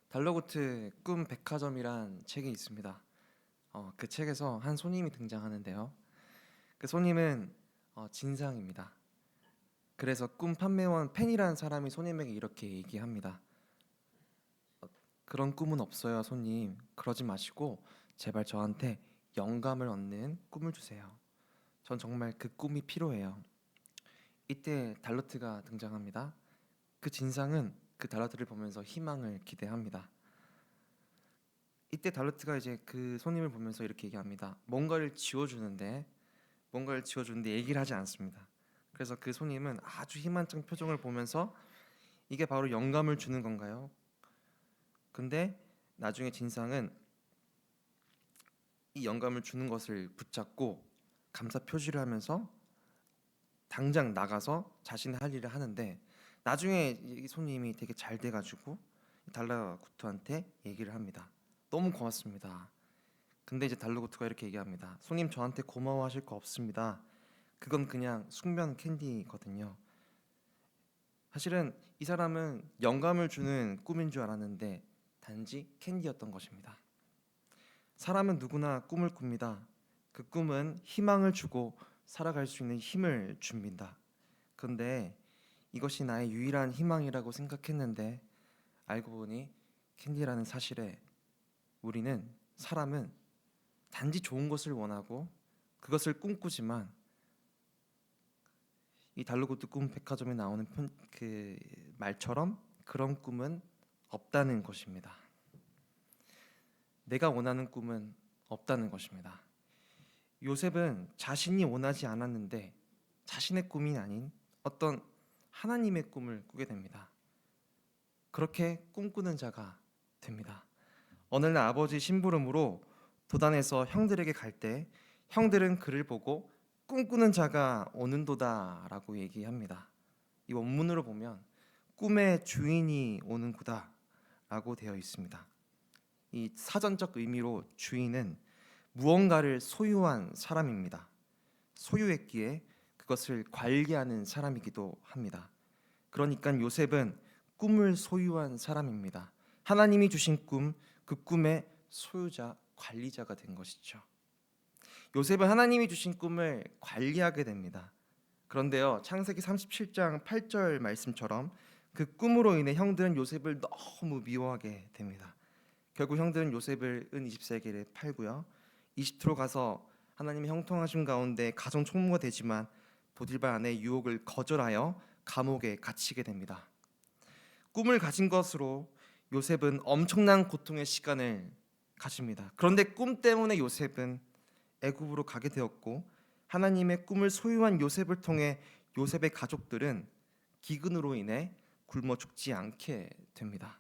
달러고트 꿈 백화점이란 책이 있습니다. 그 책에서 한 손님이 등장하는데요. 그 손님은 진상입니다. 그래서 꿈 판매원 팬이라는 사람이 손님에게 이렇게 얘기합니다. 그런 꿈은 없어요, 손님. 그러지 마시고 제발 저한테 영감을 얻는 꿈을 주세요. 전 정말 그 꿈이 필요해요. 이때 달러트가 등장합니다. 그 진상은 그 달러트를 보면서 희망을 기대합니다. 이때 달로트가 이제 그 손님을 보면서 이렇게 얘기합니다. 뭔가를 지워주는데 얘기를 하지 않습니다. 그래서 그 손님은 아주 희망찬 표정을 보면서 이게 바로 영감을 주는 건가요? 근데 나중에 진상은 이 영감을 주는 것을 붙잡고 감사 표시를 하면서 당장 나가서 자신의 할 일을 하는데, 나중에 이 손님이 되게 잘 돼가지고 달라구트한테 얘기를 합니다. 너무 고맙습니다. 근데 이제 달러구트가 이렇게 얘기합니다. 손님, 저한테 고마워하실 거 없습니다. 그건 그냥 숙면 캔디거든요. 사실은 이 사람은 영감을 주는 꿈인 줄 알았는데 단지 캔디였던 것입니다. 사람은 누구나 꿈을 꿉니다. 그 꿈은 희망을 주고 살아갈 수 있는 힘을 줍니다. 그런데 이것이 나의 유일한 희망이라고 생각했는데 알고 보니 캔디라는 사실에 사람은 단지 좋은 것을 원하고 그것을 꿈꾸지만 이 달러고트 꿈 백화점에 나오는 그 말처럼 그런 꿈은 없다는 것입니다. 내가 원하는 꿈은 없다는 것입니다. 요셉은 자신이 원하지 않았는데 자신의 꿈이 아닌 어떤 하나님의 꿈을 꾸게 됩니다. 그렇게 꿈꾸는 자가 됩니다. 어느 날 아버지 심부름으로 도단에서 형들에게 갈 때 형들은 그를 보고 꿈꾸는 자가 오는도다라고 얘기합니다. 이 원문으로 보면 꿈의 주인이 오는구다라고 되어 있습니다. 이 사전적 의미로 주인은 무언가를 소유한 사람입니다. 소유했기에 그것을 관리하는 사람이기도 합니다. 그러니까 요셉은 꿈을 소유한 사람입니다. 하나님이 주신 꿈, 그 꿈의 소유자, 관리자가 된 것이죠. 요셉은 하나님이 주신 꿈을 관리하게 됩니다. 그런데요, 창세기 37장 8절 말씀처럼 그 꿈으로 인해 형들은 요셉을 너무 미워하게 됩니다. 결국 형들은 요셉을 은 20세겔에 팔고요, 이집트로 가서 하나님의 형통하심 가운데 가정 총무가 되지만 보디발 아내의 유혹을 거절하여 감옥에 갇히게 됩니다. 꿈을 가진 것으로 요셉은 엄청난 고통의 시간을 가집니다. 그런데 꿈 때문에 요셉은 애굽으로 가게 되었고, 하나님의 꿈을 소유한 요셉을 통해 요셉의 가족들은 기근으로 인해 굶어 죽지 않게 됩니다.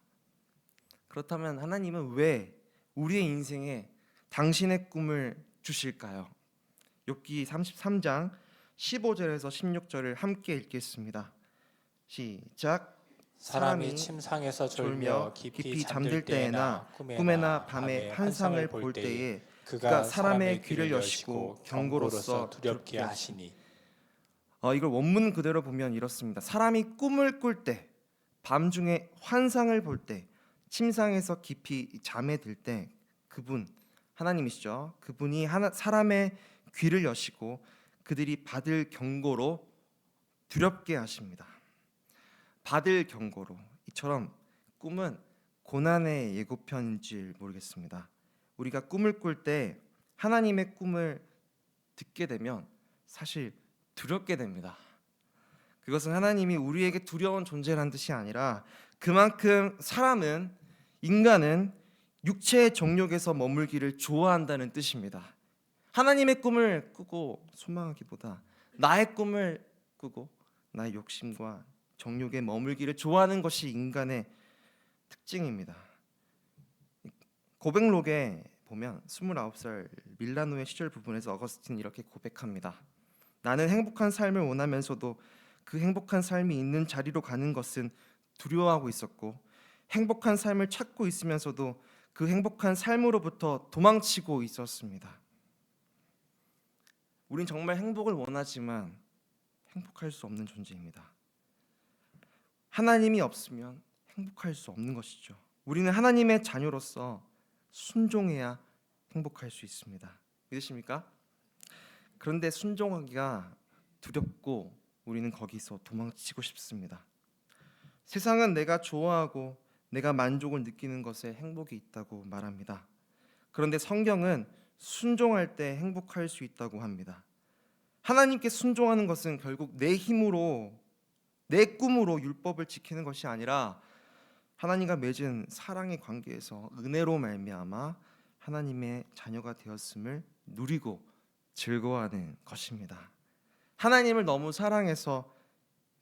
그렇다면 하나님은 왜 우리의 인생에 당신의 꿈을 주실까요? 욥기 33장 15절에서 16절을 함께 읽겠습니다. 시작. 사람이 침상에서 졸며 깊이 잠들 때에나 꿈에나 밤에 환상을 볼 때에 그가 사람의 귀를 여시고 경고로서 두렵게 하시니. 이걸 원문 그대로 보면 이렇습니다. 사람이 꿈을 꿀 때, 밤중에 환상을 볼 때, 침상에서 깊이 잠에 들 때 그분 하나님이시죠. 그분이 사람의 귀를 여시고 그들이 받을 경고로 두렵게 하십니다. 받을 경고로. 이처럼 꿈은 고난의 예고편인 줄 모르겠습니다. 우리가 꿈을 꿀 때 하나님의 꿈을 듣게 되면 사실 두렵게 됩니다. 그것은 하나님이 우리에게 두려운 존재라는 뜻이 아니라 그만큼 인간은 육체의 정욕에서 머물기를 좋아한다는 뜻입니다. 하나님의 꿈을 꾸고 소망하기보다 나의 꿈을 꾸고 나의 욕심과 정욕에 머물기를 좋아하는 것이 인간의 특징입니다. 고백록에 보면 29살 밀라노의 시절 부분에서 어거스틴이 이렇게 고백합니다. 나는 행복한 삶을 원하면서도 그 행복한 삶이 있는 자리로 가는 것은 두려워하고 있었고, 행복한 삶을 찾고 있으면서도 그 행복한 삶으로부터 도망치고 있었습니다. 우린 정말 행복을 원하지만 행복할 수 없는 존재입니다. 하나님이 없으면 행복할 수 없는 것이죠. 우리는 하나님의 자녀로서 순종해야 행복할 수 있습니다. 믿으십니까? 그런데 순종하기가 두렵고 우리는 거기서 도망치고 싶습니다. 세상은 내가 좋아하고 내가 만족을 느끼는 것에 행복이 있다고 말합니다. 그런데 성경은 순종할 때 행복할 수 있다고 합니다. 하나님께 순종하는 것은 결국 내 힘으로, 내 꿈으로 율법을 지키는 것이 아니라 하나님과 맺은 사랑의 관계에서 은혜로 말미암아 하나님의 자녀가 되었음을 누리고 즐거워하는 것입니다. 하나님을 너무 사랑해서,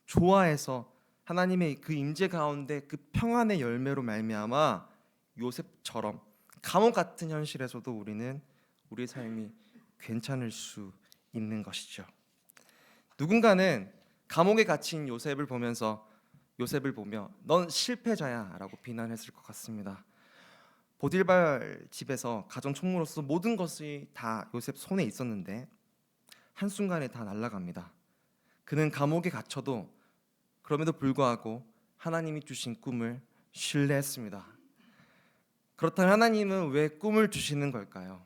좋아해서 하나님의 그 임재 가운데 그 평안의 열매로 말미암아 요셉처럼 감옥 같은 현실에서도 우리는 우리의 삶이 괜찮을 수 있는 것이죠. 누군가는 감옥에 갇힌 요셉을 보며 넌 실패자야라고 비난했을 것 같습니다. 보딜발 집에서 가정 총무로서 모든 것이 다 요셉 손에 있었는데 한순간에 다 날아갑니다. 그는 감옥에 갇혀도 그럼에도 불구하고 하나님이 주신 꿈을 신뢰했습니다. 그렇다면 하나님은 왜 꿈을 주시는 걸까요?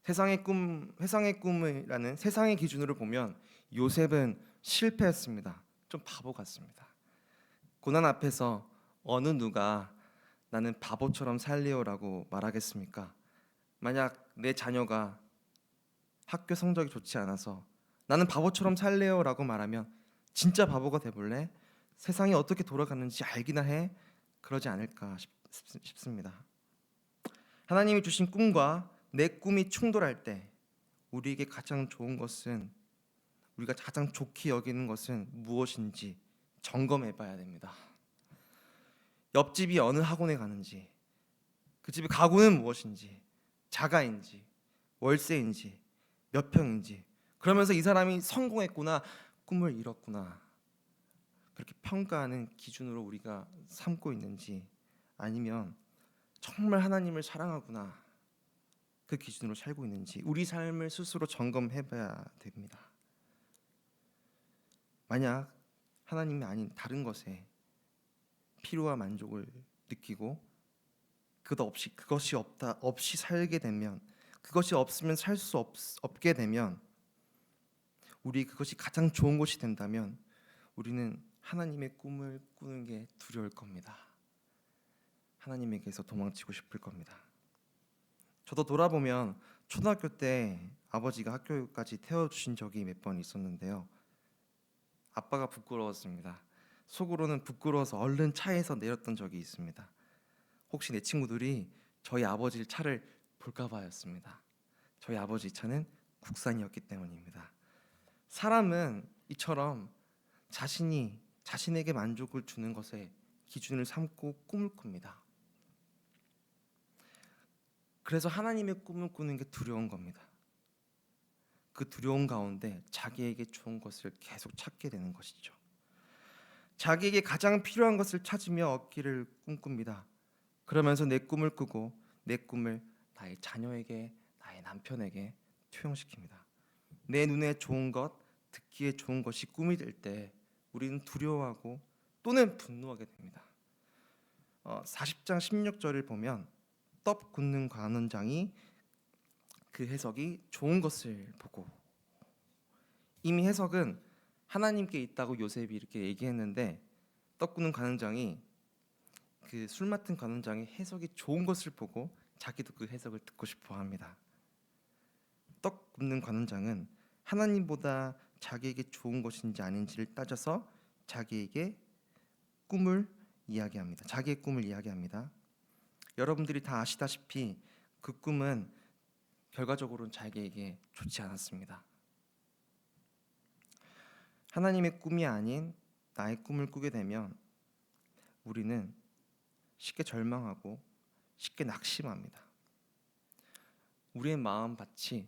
세상의 꿈이라는 세상의 기준으로 보면 요셉은 실패했습니다. 좀 바보 같습니다. 고난 앞에서 어느 누가 나는 바보처럼 살리오라고 말하겠습니까? 만약 내 자녀가 학교 성적이 좋지 않아서 나는 바보처럼 살래요라고 말하면 진짜 바보가 돼볼래? 세상이 어떻게 돌아가는지 알기나 해? 그러지 않을까 싶습니다. 하나님이 주신 꿈과 내 꿈이 충돌할 때 우리에게 가장 좋은 것은, 우리가 가장 좋게 여기는 것은 무엇인지 점검해 봐야 됩니다. 옆집이 어느 학원에 가는지, 그 집의 가구는 무엇인지, 자가인지, 월세인지, 몇 평인지, 그러면서 이 사람이 성공했구나, 꿈을 이뤘구나, 그렇게 평가하는 기준으로 우리가 삼고 있는지, 아니면 정말 하나님을 사랑하구나 그 기준으로 살고 있는지 우리 삶을 스스로 점검해 봐야 됩니다. 만약 하나님이 아닌 다른 것에 필요와 만족을 느끼고 그것이 없이 살게 되면, 그것이 없으면 살 수 없게 되면, 우리 그것이 가장 좋은 것이 된다면 우리는 하나님의 꿈을 꾸는 게 두려울 겁니다. 하나님에게서 도망치고 싶을 겁니다. 저도 돌아보면 초등학교 때 아버지가 학교까지 태워주신 적이 몇 번 있었는데요. 아빠가 부끄러웠습니다. 속으로는 부끄러워서 얼른 차에서 내렸던 적이 있습니다. 혹시 내 친구들이 저희 아버지 차를 볼까 봐였습니다. 저희 아버지 차는 국산이었기 때문입니다. 사람은 이처럼 자신에게 만족을 주는 것에 기준을 삼고 꿈을 꿉니다. 그래서 하나님의 꿈을 꾸는 게 두려운 겁니다. 그 두려움 가운데 자기에게 좋은 것을 계속 찾게 되는 것이죠. 자기에게 가장 필요한 것을 찾으며 얻기를 꿈꿉니다. 그러면서 내 꿈을 꾸고 내 꿈을 나의 자녀에게, 나의 남편에게 투영시킵니다. 내 눈에 좋은 것, 듣기에 좋은 것이 꿈이 될 때 우리는 두려워하고 또는 분노하게 됩니다. 40장 16절을 보면 떡 굽는 관원장이 그 해석이 좋은 것을 보고, 이미 해석은 하나님께 있다고 요셉이 이렇게 얘기했는데 떡 굽는 관원장이, 그 술 맡은 관원장이 해석이 좋은 것을 보고 자기도 그 해석을 듣고 싶어 합니다. 떡 굽는 관원장은 하나님보다 자기에게 좋은 것인지 아닌지를 따져서 자기의 꿈을 이야기합니다. 여러분들이 다 아시다시피 그 꿈은 결과적으로는 자기에게 좋지 않았습니다. 하나님의 꿈이 아닌 나의 꿈을 꾸게 되면 우리는 쉽게 절망하고 쉽게 낙심합니다. 우리의 마음밭이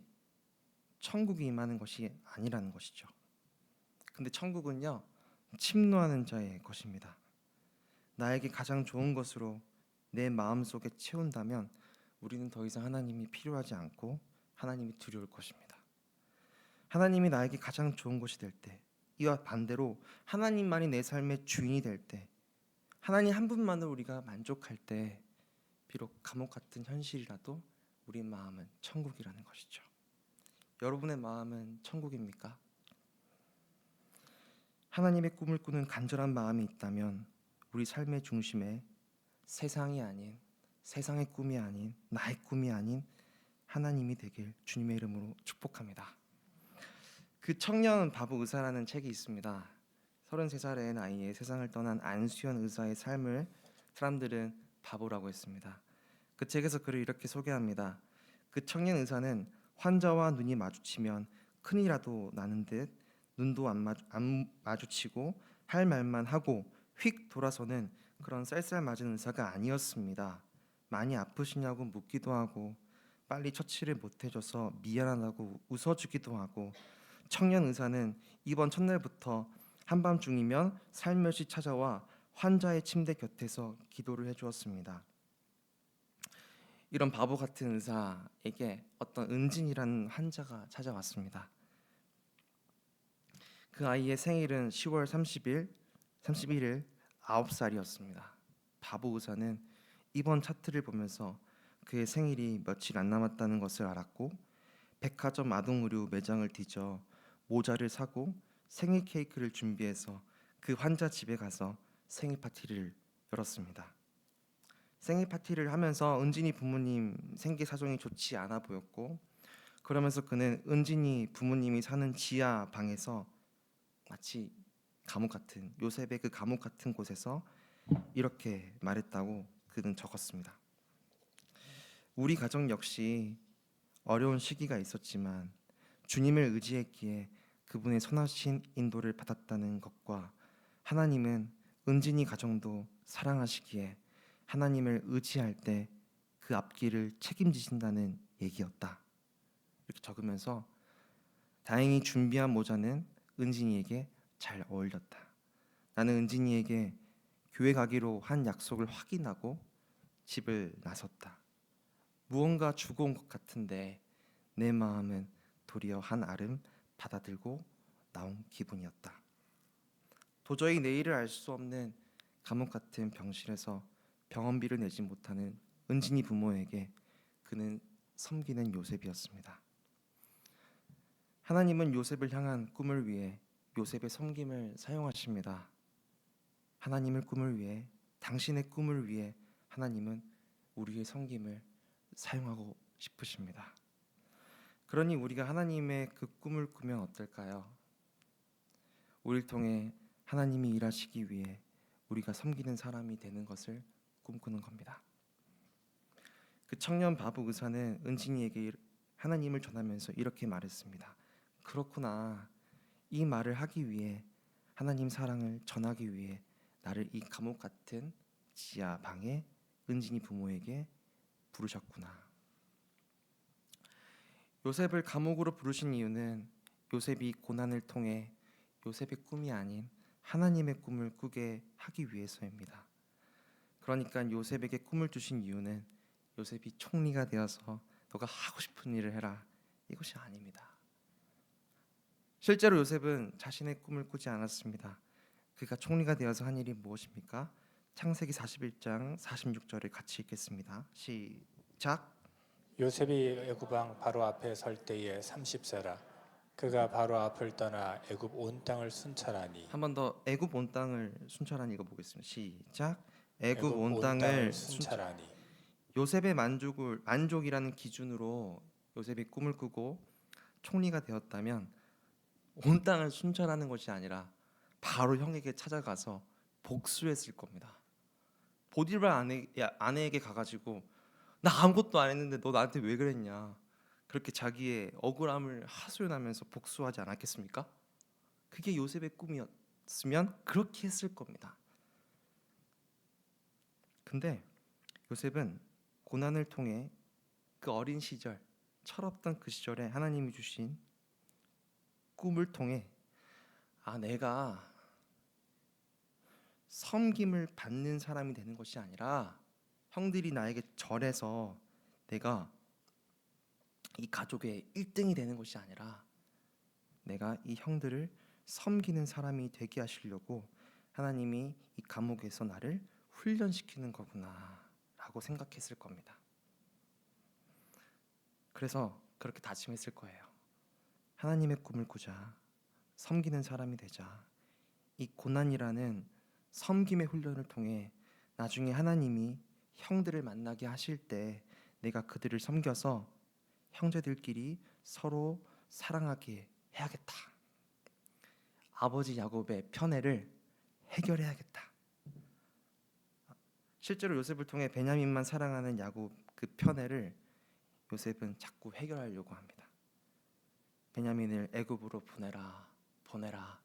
천국이 임하는 것이 아니라는 것이죠. 근데 천국은요, 침노하는 자의 것입니다. 나에게 가장 좋은 것으로 내 마음속에 채운다면 우리는 더 이상 하나님이 필요하지 않고 하나님이 두려울 것입니다. 하나님이 나에게 가장 좋은 것이 될 때, 이와 반대로 하나님만이 내 삶의 주인이 될 때 하나님 한 분만으로 우리가 만족할 때 비록 감옥 같은 현실이라도 우리 마음은 천국이라는 것이죠. 여러분의 마음은 천국입니까? 하나님의 꿈을 꾸는 간절한 마음이 있다면 우리 삶의 중심에 세상이 아닌, 세상의 꿈이 아닌, 나의 꿈이 아닌 하나님이 되길 주님의 이름으로 축복합니다. 그 청년 바보 의사라는 책이 있습니다. 33살의 나이에 세상을 떠난 안수현 의사의 삶을 사람들은 바보라고 했습니다. 그 책에서 그를 이렇게 소개합니다. 그 청년 의사는 환자와 눈이 마주치면 큰일이라도 나는 듯 눈도 안 마주치고 할 말만 하고 휙 돌아서는 그런 쌀쌀맞은 의사가 아니었습니다. 많이 아프시냐고 묻기도 하고 빨리 처치를 못해줘서 미안하다고 웃어주기도 하고 청년 의사는 입원 첫날부터 한밤중이면 살며시 찾아와 환자의 침대 곁에서 기도를 해주었습니다. 이런 바보 같은 의사에게 어떤 은진이라는 환자가 찾아왔습니다. 그 아이의 생일은 10월 31일 9살이었습니다. 바보 의사는 입원 차트를 보면서 그의 생일이 며칠 안 남았다는 것을 알았고 백화점 아동의류 매장을 뒤져 모자를 사고 생일 케이크를 준비해서 그 환자 집에 가서 생일 파티를 열었습니다. 생일 파티를 하면서 은진이 부모님 생계 사정이 좋지 않아 보였고 그러면서 그는 은진이 부모님이 사는 지하 방에서 마치 감옥 같은 요셉의 그 감옥 같은 곳에서 이렇게 말했다고 그는 적었습니다. 우리 가정 역시 어려운 시기가 있었지만 주님을 의지했기에 그분의 선하신 인도를 받았다는 것과 하나님은 은진이 가정도 사랑하시기에 하나님을 의지할 때 그 앞길을 책임지신다는 얘기였다. 이렇게 적으면서 다행히 준비한 모자는 은진이에게 잘 어울렸다. 나는 은진이에게 교회 가기로 한 약속을 확인하고 집을 나섰다. 무언가 주고 온 것 같은데 내 마음은 도리어 한 알음 받아들고 나온 기분이었다. 도저히 내일을 알 수 없는 감옥 같은 병실에서 병원비를 내지 못하는 은진이 부모에게 그는 섬기는 요셉이었습니다. 하나님은 요셉을 향한 꿈을 위해 요셉의 섬김을 사용하십니다. 하나님의 꿈을 위해, 당신의 꿈을 위해 하나님은 우리의 섬김을 사용하고 싶으십니다. 그러니 우리가 하나님의 그 꿈을 꾸면 어떨까요? 우리를 통해 하나님이 일하시기 위해 우리가 섬기는 사람이 되는 것을 꿈꾸는 겁니다. 그 청년 바보 의사는 은진이에게 하나님을 전하면서 이렇게 말했습니다. 그렇구나. 이 말을 하기 위해 하나님 사랑을 전하기 위해 나를 이 감옥 같은 지하 방에 은진이 부모에게 부르셨구나. 요셉을 감옥으로 부르신 이유는 요셉이 고난을 통해 요셉의 꿈이 아닌 하나님의 꿈을 꾸게 하기 위해서입니다. 그러니까 요셉에게 꿈을 주신 이유는 요셉이 총리가 되어서 너가 하고 싶은 일을 해라 이것이 아닙니다. 실제로 요셉은 자신의 꿈을 꾸지 않았습니다. 그가 총리가 되어서 한 일이 무엇입니까? 창세기 41장 46절을 같이 읽겠습니다. 시작. 요셉이 애굽 왕 바로 앞에 설 때에 30세라. 그가 바로 앞을 떠나 애굽 온 땅을 순찰하니. 한 번 더 애굽 온 땅을 순찰하니 읽어보겠습니다. 시작. 애굽 애굽 온 온 땅을 땅을 순찰하니. 요셉의 만족이라는 기준으로 요셉이 꿈을 꾸고 총리가 되었다면 온 땅을 순찰하는 것이 아니라 바로 형에게 찾아가서 복수했을 겁니다. 보디발 아내에게 가가지고 나 아무것도 안 했는데 너 나한테 왜 그랬냐 그렇게 자기의 억울함을 하소연하면서 복수하지 않았겠습니까? 그게 요셉의 꿈이었으면 그렇게 했을 겁니다. 근데 요셉은 고난을 통해 그 어린 시절 철없던 그 시절에 하나님이 주신 꿈을 통해 내가 섬김을 받는 사람이 되는 것이 아니라 형들이 나에게 절해서 내가 이 가족의 1등이 되는 것이 아니라 내가 이 형들을 섬기는 사람이 되게 하시려고 하나님이 이 감옥에서 나를 훈련시키는 거구나라고 생각했을 겁니다. 그래서 그렇게 다짐했을 거예요. 하나님의 꿈을 꾸자, 섬기는 사람이 되자. 이 고난이라는 섬김의 훈련을 통해 나중에 하나님이 형들을 만나게 하실 때 내가 그들을 섬겨서 형제들끼리 서로 사랑하게 해야겠다. 아버지 야곱의 편애를 해결해야겠다. 실제로 요셉을 통해 베냐민만 사랑하는 야곱 그 편애를 요셉은 자꾸 해결하려고 합니다. 베냐민을 애굽으로 보내라.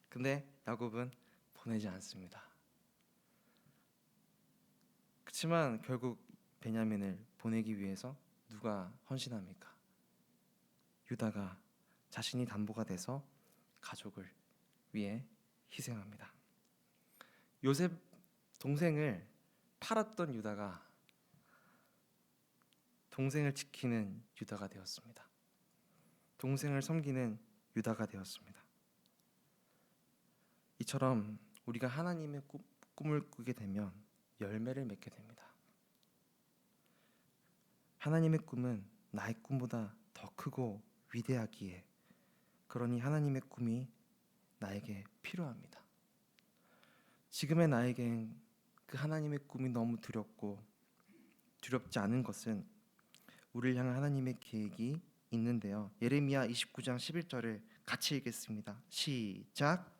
근데 야곱은 보내지 않습니다. 그렇지만 결국 베냐민을 보내기 위해서 누가 헌신합니까? 유다가 자신이 담보가 돼서 가족을 위해 희생합니다. 요셉 동생을 팔았던 유다가 동생을 지키는 유다가 되었습니다. 동생을 섬기는 유다가 되었습니다. 이처럼 우리가 하나님의 꿈을 꾸게 되면 열매를 맺게 됩니다. 하나님의 꿈은 나의 꿈보다 더 크고 위대하기에 그러니 하나님의 꿈이 나에게 필요합니다. 지금의 나에겐 그 하나님의 꿈이 너무 두렵고 두렵지 않은 것은 우리를 향한 하나님의 계획이 있는데요. 예레미야 29장 11절을 같이 읽겠습니다. 시작.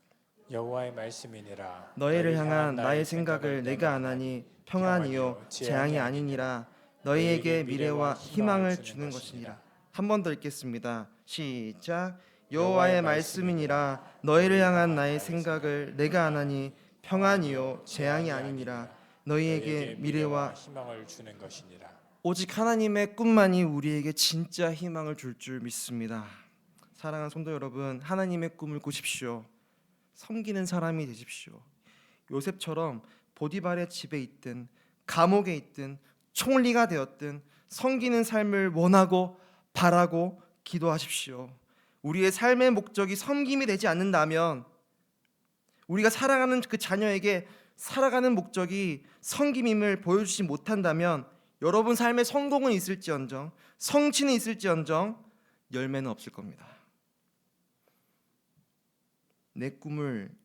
여호와의 말씀이니라. 너희를 향한 나의 생각을 내가 아나니 평안이요 재앙이 아니니라. 너희에게 미래와 희망을 주는 것이니라. 한 번 더 읽겠습니다. 시작. 여호와의 말씀이니라. 너희를 향한 나의 생각을 내가 아나니 평안이요 재앙이 아니니라. 너희에게 미래와 희망을 주는 것이니라. 오직 하나님의 꿈만이 우리에게 진짜 희망을 줄 줄 믿습니다. 사랑하는 성도 여러분, 하나님의 꿈을 꾸십시오. 섬기는 사람이 되십시오. 요셉처럼 보디발의 집에 있든 감옥에 있든 총리가 되었든 섬기는 삶을 원하고 바라고 기도하십시오. 우리의 삶의 목적이 섬김이 되지 않는다면, 우리가 사랑하는 그 자녀에게 살아가는 목적이 섬김임을 보여주지 못한다면 여러분 삶에 성공은 있을지언정 성취는 있을지언정 열매는 없을 겁니다. 내 꿈을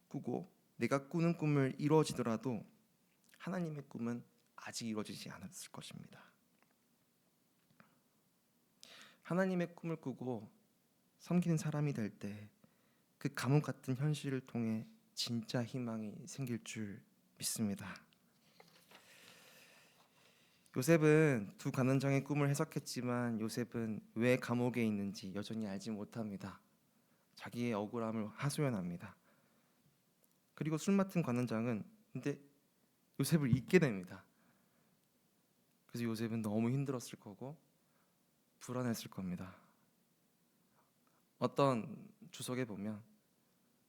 꾸고 내가 꾸는 꿈을 이루어지더라도 하나님의 꿈은 아직 이루어지지 않았을 것입니다. 하나님의 꿈을 꾸고 섬기는 사람이 될 때 그 감옥 같은 현실을 통해 진짜 희망이 생길 줄 믿습니다. 요셉은 두 관원장의 꿈을 해석했지만 요셉은 왜 감옥에 있는지 여전히 알지 못합니다. 자기의 억울함을 하소연합니다. 그리고 술 맡은 관원장은 근데 요셉을 잊게 됩니다. 그래서 요셉은 너무 힘들었을 거고 불안했을 겁니다. 어떤 주석에 보면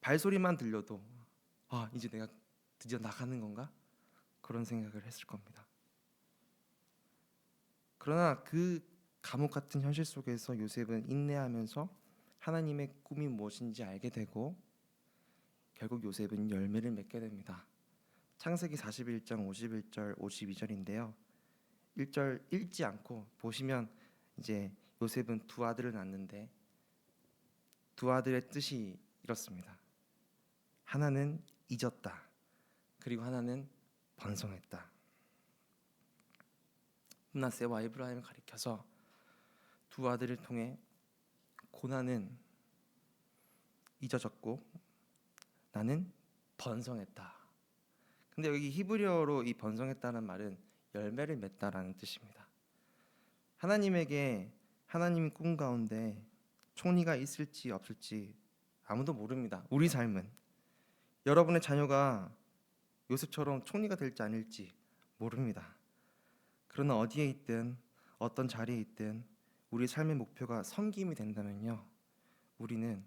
발소리만 들려도 이제 내가 드디어 나가는 건가? 그런 생각을 했을 겁니다. 그러나 그 감옥 같은 현실 속에서 요셉은 인내하면서 하나님의 꿈이 무엇인지 알게 되고 결국 요셉은 열매를 맺게 됩니다. 창세기 41장 51절 52절인데요. 1절 읽지 않고 보시면 이제 요셉은 두 아들을 낳는데 두 아들의 뜻이 이렇습니다. 하나는 잊었다. 그리고 하나는 번성했다. 므낫세와 에브라임을 가리켜서 두 아들을 통해 고난은 잊어졌고 나는 번성했다. 근데 여기 히브리어로 이 번성했다는 말은 열매를 맺다라는 뜻입니다. 하나님에게 하나님의 꿈 가운데 총리가 있을지 없을지 아무도 모릅니다. 우리 삶은 여러분의 자녀가 요셉처럼 총리가 될지 아닐지 모릅니다. 그러나 어디에 있든 어떤 자리에 있든 우리 삶의 목표가 섬김이 된다면요, 우리는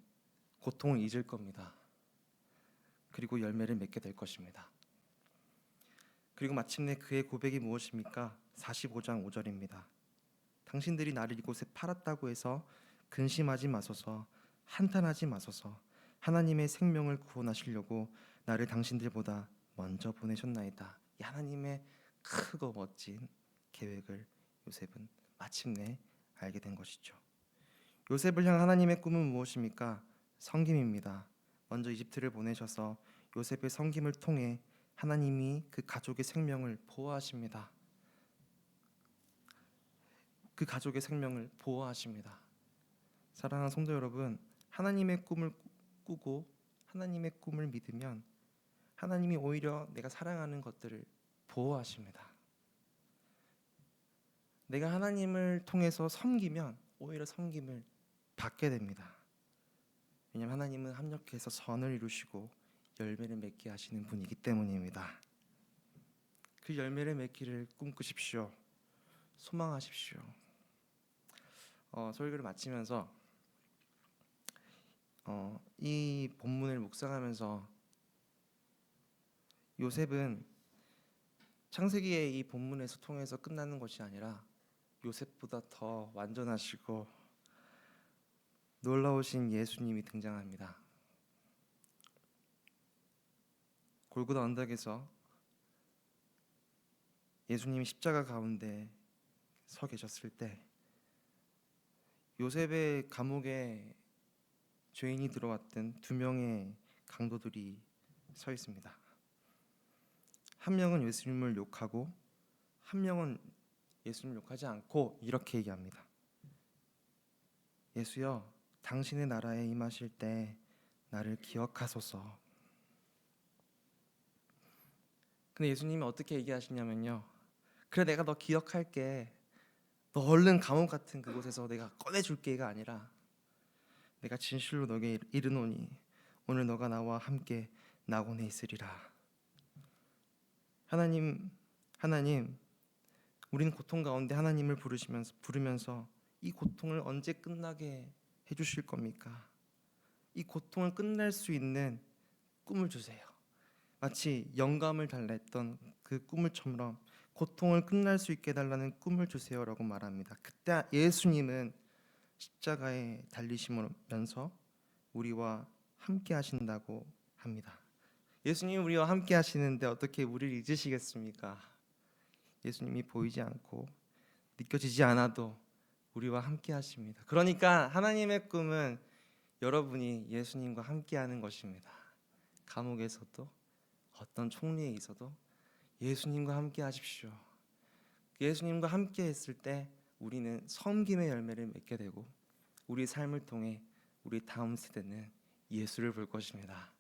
고통을 잊을 겁니다. 그리고 열매를 맺게 될 것입니다. 그리고 마침내 그의 고백이 무엇입니까? 45장 5절입니다. 당신들이 나를 이곳에 팔았다고 해서 근심하지 마소서, 한탄하지 마소서. 하나님의 생명을 구원하시려고 나를 당신들보다 먼저 보내셨나이다. 이 하나님의 크고 멋진 계획을 요셉은 마침내 알게 된 것이죠. 요셉을 향한 하나님의 꿈은 무엇입니까? 섬김입니다. 먼저 이집트를 보내셔서 요셉의 섬김을 통해 하나님이 그 가족의 생명을 보호하십니다. 그 가족의 생명을 보호하십니다. 사랑하는 성도 여러분, 하나님의 꿈을 꾸고 하나님의 꿈을 믿으면 하나님이 오히려 내가 사랑하는 것들을 보호하십니다. 내가 하나님을 통해서 섬기면 오히려 섬김을 받게 됩니다. 왜냐하면 하나님은 합력해서 선을 이루시고 열매를 맺게 하시는 분이기 때문입니다. 그 열매를 맺기를 꿈꾸십시오. 소망하십시오. 설교를 마치면서 이 본문을 묵상하면서 요셉은 창세기의 이 본문에서 통해서 끝나는 것이 아니라 요셉보다 더 완전하시고 놀라우신 예수님이 등장합니다. 골고다 언덕에서 예수님이 십자가 가운데 서 계셨을 때 요셉의 감옥에 죄인이 들어왔던 두 명의 강도들이 서 있습니다. 한 명은 예수님을 욕하고 한 명은 예수님을 욕하지 않고 이렇게 얘기합니다. 예수여, 당신의 나라에 임하실 때 나를 기억하소서. 근데 예수님이 어떻게 얘기하시냐면요, 그래 내가 너 기억할게, 너 얼른 감옥 같은 그곳에서 내가 꺼내줄게가 아니라 내가 진실로 너에게 이르노니 오늘 너가 나와 함께 낙원에 있으리라. 하나님, 우리는 고통 가운데 하나님을 부르면서 이 고통을 언제 끝나게 해주실 겁니까? 이 고통을 끝낼 수 있는 꿈을 주세요. 마치 영감을 달랬던 그 꿈을처럼 고통을 끝날 수 있게 해달라는 꿈을 주세요라고 말합니다. 그때 예수님은 십자가에 달리시면서 우리와 함께 하신다고 합니다. 예수님이 우리와 함께 하시는데 어떻게 우리를 잊으시겠습니까? 예수님이 보이지 않고 느껴지지 않아도 우리와 함께 하십니다. 그러니까 하나님의 꿈은 여러분이 예수님과 함께 하는 것입니다. 감옥에서도 어떤 총리에 있어도 예수님과 함께 하십시오. 예수님과 함께 했을 때 우리는 섬김의 열매를 맺게 되고 우리 삶을 통해 우리 다음 세대는 예수를 볼 것입니다.